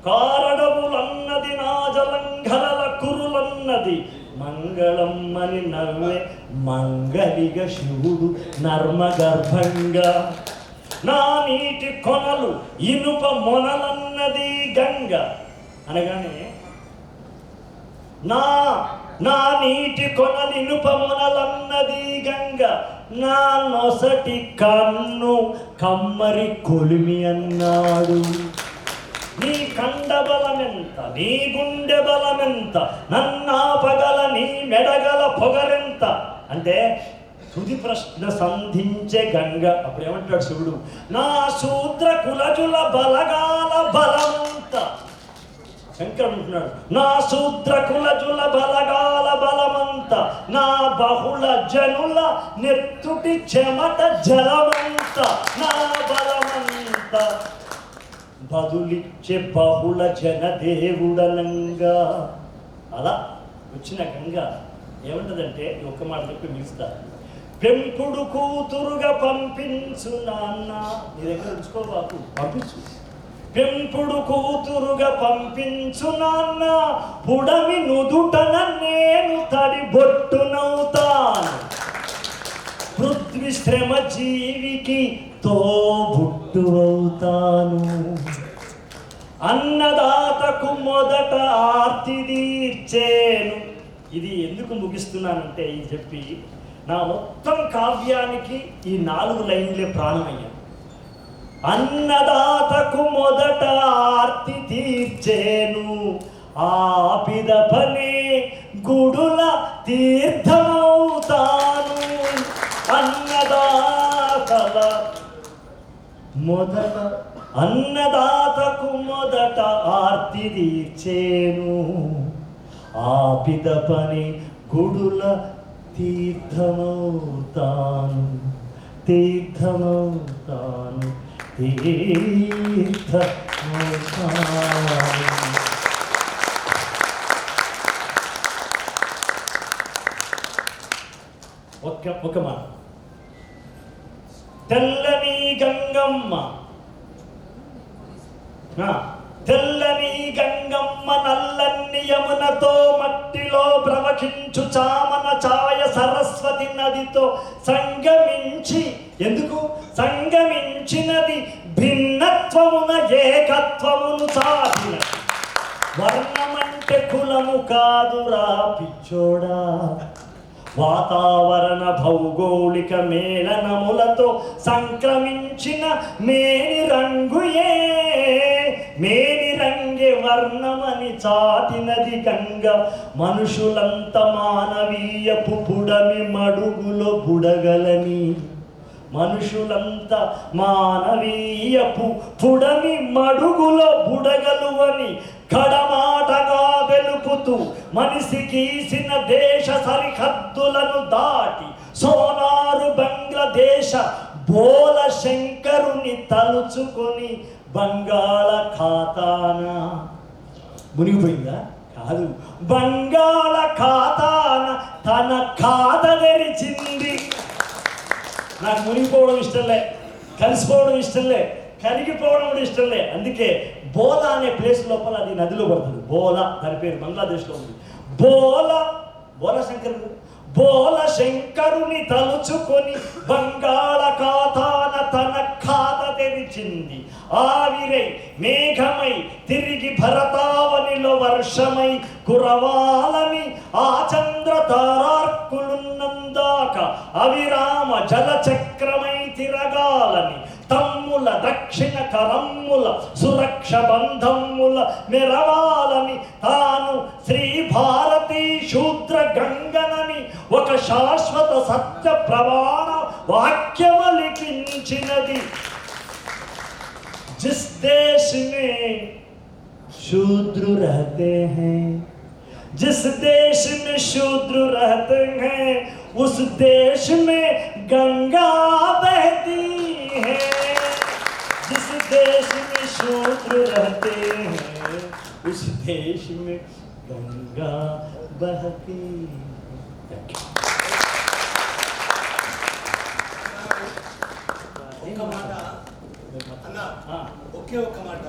కారడవులన్నది నాజలంఘలల కురులన్నది మంగళమ్మని నవ్వే మంగళిగ శివుడు నర్మగర్భంగా. నా నీటి కొనలు ఇనుప మొనలన్నది గంగ అనగానే నా నీటి కొనలు ఇనుప మొనలన్నది గంగ. నా నొసటి కన్ను కమ్మరి కొలిమి అన్నాడు. నీ కండ బలమెంత, నీ గుండె బలమెంత, నన్నాపగల నీ మెడగల పొగరెంత అంటే తుది ప్రశ్న సంధించే గంగ. అప్పుడు ఏమంటాడు శివుడు, నా శూద్ర కులజుల బలగాల బలమంత. శంకరుడు అంటున్నాడు, నా శూద్ర కులజుల బలగాల బలమంత, నా బహుళ జనుల నెత్తుటి చెమట జలమంత, నా బలమంత బదులిచ్చే బహుళ జనదేవుడనంగా. అలా వచ్చిన గంగ ఏమంటదంటే ఒక్క మాట చెప్పి మిగతా, పెంపుడు కూతురుగా పంపించు నాన్న. నీ దగ్గర ఉంచుకో బాబు, పంపించు. పెంపుడు కూతురుగా పంపించు నాన్న, పుడమి నుదుటన నేను తడి బొట్టునవుతాను. పృథ్వీ శ్రమ జీవికి తోబుట్టు అవుతాను. అన్నదాతకు మొదట ఆర్తి తీర్చేను. ఇది ఎందుకు ముగిస్తున్నానంటే ఇది చెప్పి నా మొత్తం కావ్యానికి ఈ 4 లైన్లే ప్రాణమయ్యా. అన్నదాతకు మొదట ఆర్తి తీర్చేను, ఆపిదపనే గుడుల తీర్థమవుతాను. అన్నదాతకు మొదట ఆర్తి తీర్చేను, ఆపిదపని గుడుల తీర్థమవుతాను. తీర్థమవుతాను, తీర్థమవుతాను. ఒక మాట, తెల్లని గంగమ్మ, తెల్లని గంగమ్మ నల్లని యమునతో మట్టిలో ప్రవహించు చామన ఛాయ సరస్వతి నదితో సంగమించి, ఎందుకు సంగమించినది భిన్నత్వమున ఏకత్వమును చాటినది. వర్ణమంటే కులము కాదురా పిచ్చోడా, వాతావరణ భౌగోళిక మేళనములతో సంక్రమించిన మేని రంగుయే. మేని రంగే వర్ణమని చాటినది గంగ. మనుషులంత మానవీయపు పుడమి మడుగులో బుడగలని, మనుషులంత మానవీయపు పుడమి మడుగులో బుడగలు అని కడమాటగా తెలుపుతూ మనిషికీసిన దేశ సరిహద్దులను దాటి సోనారు బంగ్లాదేశ బోల శంకరుని తలుచుకొని బంగాళాఖాతాన మునిగిపోయిందా? కాదు, బంగాళాఖాతాన తన ఖాత తెరిచింది. నాకు మునిగిపోవడం ఇష్టంలే, కలిసిపోవడం ఇష్టంలే, కరిగిపోవడం కూడా ఇష్టంలే. అందుకే బోలా అనే ప్లేస్ లోపల అది నదిలో పడుతుంది. బోలా దాని పేరు బంగ్లాదేశ్లో ఉంది. బోల శంకరుడు బోల శంకరుని తలుచుకొని బంగాళాఖాతాన తన ఖాత తెరిచింది. ఆవిరై మేఘమై తిరిగి భరతావనిలో వర్షమై కురవాలని ఆ చంద్ర తారార్కులున్నందాక అవిరామ జలచక్రమై తిరగాలని తమ్ముల దక్షిణ కరమ్ముల సురక్ష బంధమ్ముల మెరవాలని తాను శ్రీ భారతీ శూద్ర గంగనని ఒక శాశ్వత సత్య ప్రమాణ వాక్యము లిఖించినది. जिस देश में शूद्र रहते हैं, जिस देश में शूद्र रहते हैं, उस देश में गंगा बहती है. जिस देश में शूद्र रहते हैं, उस देश में गंगा बहती है. ఒకే ఒక్క మాట